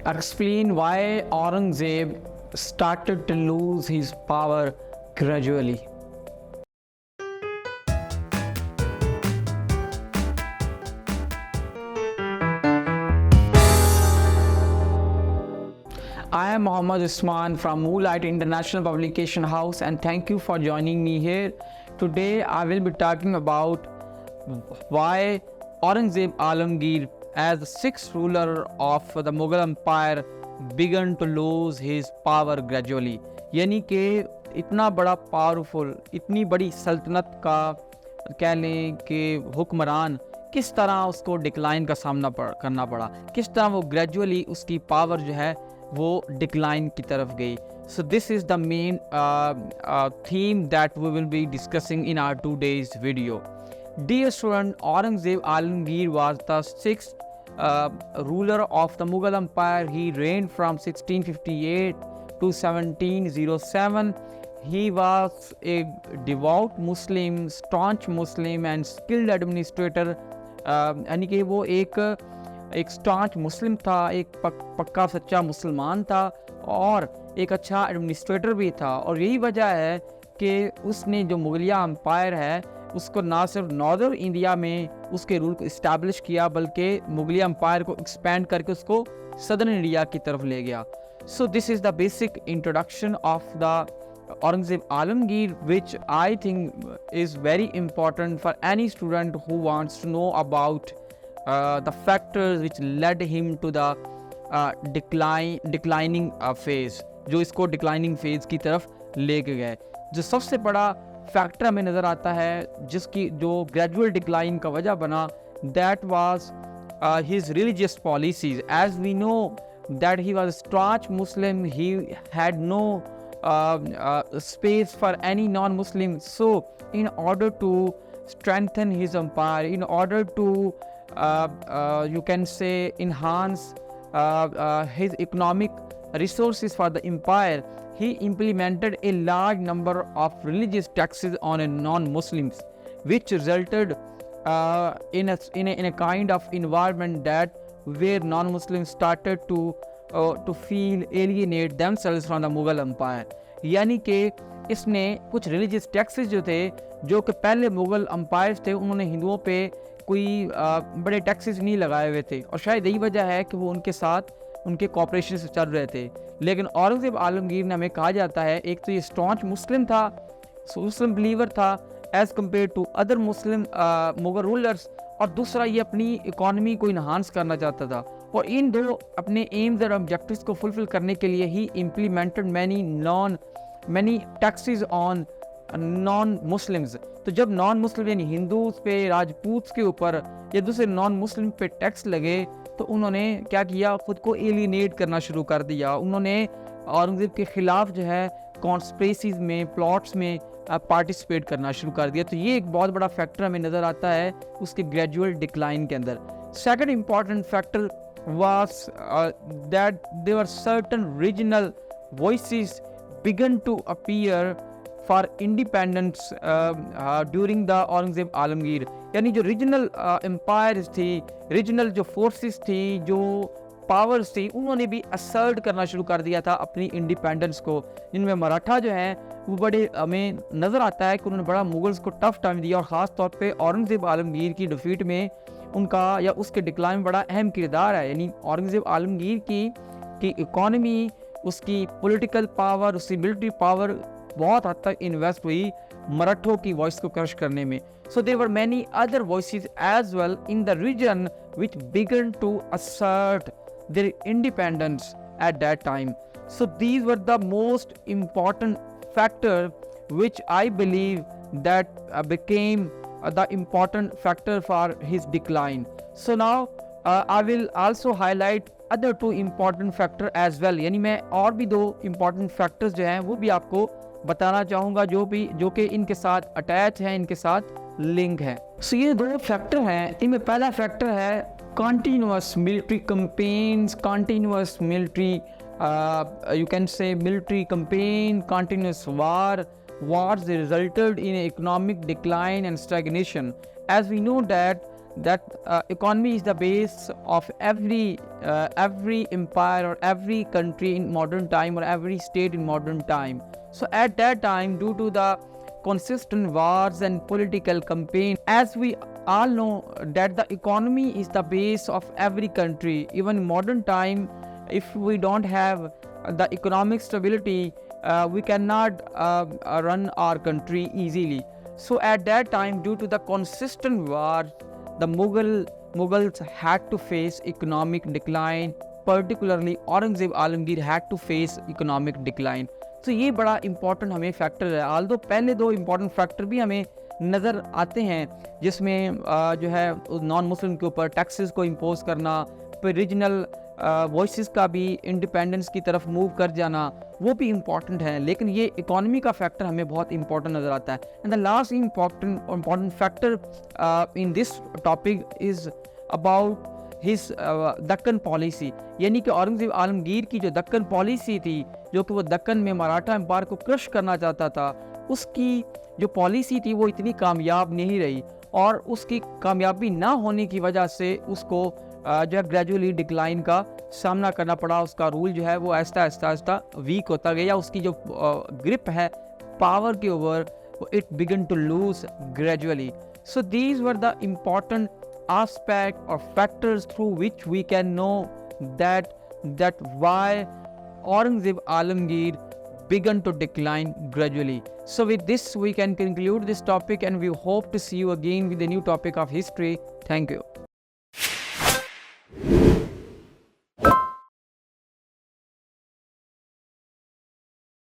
explain why Aurangzeb started to lose his power gradually. I am Mohammad Usman from Moonlight International Publication House, and thank you for joining me here. Today I will be talking about why Aurangzeb Alamgir, as the sixth ruler of the Mughal Empire, began to lose his power gradually. यानी कि इतना बड़ा powerful, इतनी बड़ी सल्तनत का कह लें कि हुक्मरान किस तरह उसको डिक्लाइन का सामना करना पड़ा, किस तरह वो ग्रेजुअली उसकी पावर जो है वो डिक्लाइन की तरफ गई. So this is the main theme that we will be discussing in our today's video. Dear student, Aurangzeb Alamgir was the sixth ruler of the Mughal Empire. He reigned from 1658 to 1707. He was a devout Muslim, staunch Muslim and skilled administrator. यानी कि वो एक स्टांच मुस्लिम था, एक पक्का सच्चा मुसलमान था और एक अच्छा एडमिनिस्ट्रेटर भी था. और यही वजह है कि उसने जो मुगलिया एम्पायर है उसको ना सिर्फ नॉर्दर्न इंडिया में उसके रूल को इस्टेब्लिश किया, बल्कि मुगलिया एम्पायर को एक्सपेंड करके उसको सदर्न इंडिया की तरफ ले गया. So this is the basic introduction of the Aurangzeb Alamgir, which I think is very important for any student who wants to know about the factors which led him to the declining phase, जो इसको declining phase की तरफ लेके गए. जो सबसे बड़ा factor हमें नज़र आता है जिसकी जो gradual decline का वजह बना, that was his religious policies. As we know that he was a staunch Muslim, he had no space for any non-Muslim. So in order to strengthen his empire, in order to you can say enhance his economic resources for the empire, he implemented a large number of religious taxes on non-Muslims, which resulted in a kind of environment that where non-Muslims started to feel alienate themselves from the Mughal Empire. यानी कि इसने कुछ religious taxes जो थे, जो कि पहले Mughal umpires थे, उन्होंने हिंदुओं पे कोई बड़े टैक्सेस नहीं लगाए हुए थे और शायद यही वजह है कि वो उनके साथ उनके कॉपरेशन से चल रहे थे. लेकिन औरंगज़ेब आलमगीर ने, हमें कहा जाता है, एक तो ये स्टॉन्च मुस्लिम था, मुस्लिम बिलीवर था as compared to other Muslim Mughal rulers, और दूसरा ये अपनी इकॉनमी को इन्हांस करना चाहता था. और इन दो अपने एम्स और ऑब्जेक्टिव्स को फुलफिल करने के लिए ही implemented many taxes on non Muslims. तो जब नॉन मुस्लिम यानी हिंदूज पे, राजपूत के ऊपर या दूसरे नॉन मुस्लिम पे टैक्स लगे, तो उन्होंने क्या किया, ख़ुद को एलिनेट करना शुरू कर दिया. उन्होंने औरंगज़ेब के ख़िलाफ़ जो है कॉन्स्पिरेसीज़ में, प्लॉट्स में पार्टिसिपेट करना शुरू कर दिया. तो ये एक बहुत बड़ा फैक्टर हमें नज़र आता है उसके ग्रेजुअल डिक्लाइन के अंदर. Second important factor was that there were certain regional voices began to appear for independence during the Aurangzeb Alamgir. यानी जो रीजनल एम्पायर्स थी, रीजनल जो फोर्सेस थी, जो पावर्स थी, उन्होंने भी असर्ट करना शुरू कर दिया था अपनी इंडिपेंडेंस को. जिनमें मराठा जो हैं वो बड़े, हमें नज़र आता है कि उन्होंने बड़ा मुगल्स को टफ टाइम दिया और ख़ास तौर पे औरंगज़ेब आलमगीर की डिफीट में उनका या उसके डिक्लाइन में बड़ा अहम किरदार है. यानी औरंगज़ेब आलमगीर की इकॉनमी, उसकी पॉलिटिकल पावर, उसकी मिलिट्री पावर बहुत हद तक इन्वेस्ट हुई मराठों की वॉइस को क्रश करने में. So there were many other voices as well in the region which began to assert their independence at that time. So these were the most important factor which I believe that became the important factor for his decline. So now I will also highlight other two important factor as well. यानी मैं और भी दो important factors जो हैं वो भी आपको बताना चाहूँगा, जो कि इनके साथ अटैच हैं, इनके साथ लिंक है. So ये दो फैक्टर हैं. इनमें पहला फैक्टर है continuous military campaigns, continuous military you can say military campaign, continuous wars. They resulted in economic decline and stagnation. As we know that that economy is the base of every empire or every country in modern time or every state in modern time. So at that time, due to the consistent wars and political campaign, as we all know that the economy is the base of every country. Even in modern time, if we don't have the economic stability, we cannot run our country easily. So at that time, due to the consistent war, the Mughals had to face economic decline. Particularly Aurangzeb Alamgir had to face economic decline. तो ये बड़ा important हमें factor है. Aldous पहले दो important factor भी हमें नज़र आते हैं, जिसमें जो है नॉन मुस्लिम के ऊपर टैक्सेस को इम्पोज करना, फिर रीजनल वॉइसेस का भी इंडिपेंडेंस की तरफ मूव कर जाना, वो भी इम्पॉर्टेंट है. लेकिन ये इकोनॉमी का फैक्टर हमें बहुत इंपॉर्टेंट नज़र आता है. And the last important factor in this topic is about his Deccan policy. यानी कि औरंगज़ेब आलमगीर की जो दक्कन पॉलिसी थी, जो कि वो दक्कन में मराठा एम्पायर को क्रश करना चाहता था, उसकी जो पॉलिसी थी वो इतनी कामयाब नहीं रही. और उसकी कामयाबी ना होने की वजह से उसको जो है ग्रेजुअली डिक्लाइन का सामना करना पड़ा. उसका रूल जो है वो आहिस्ता वीक होता गया. उसकी जो ग्रिप है पावर के over, it began to lose gradually. So these were the important aspect or factors through which we can know that why Aurangzeb Alamgir began to decline gradually. So with this we can conclude this topic, and we hope to see you again with a new topic of history. Thank you.